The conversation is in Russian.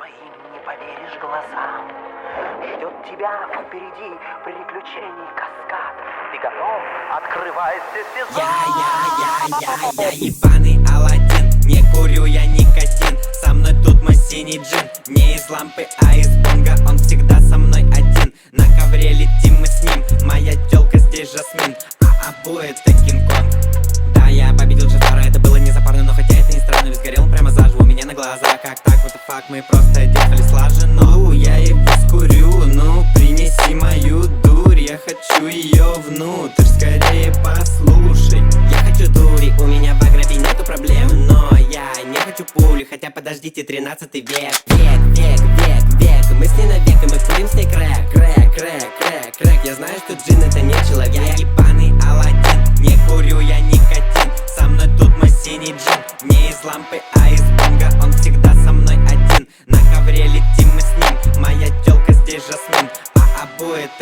своим не поверишь глазам. Ждет тебя впереди приключений каскад. Ты готов? Открывайся сезон. Я ебаный Аладдин. Не курю я никотин. Со мной тут мой синий джин. Не из лампы, а из бонга. Он всегда со мной один. На ковре летим мы с ним. Моя тёлка здесь Жасмин, а обои это Кинг-Конг. Да, я победил Джафара, это было не запарно. Но хотя это не странно, ведь сгорел он прямо заживо у меня на глазах. Как так, what the fuck, мы просто действовали слаженно. Я его скурю, ну принеси мою дурь. Я хочу ее внутрь, скорее послушай. Я хочу дури, у меня в агробе нету проблем. Но я не хочу пули, хотя подождите, 13 век. Век, мы с ней навек, и мы курим с ней крэк. Крэк, я знаю, что джин это не человек. Я ебаный Аладдин, не курю я никотин. Со мной тут мой синий джин. Не из лампы, а из бонга. Он всегда со мной один. На ковре летим мы с ним. Моя тёлка здесь Жасмин, а обои это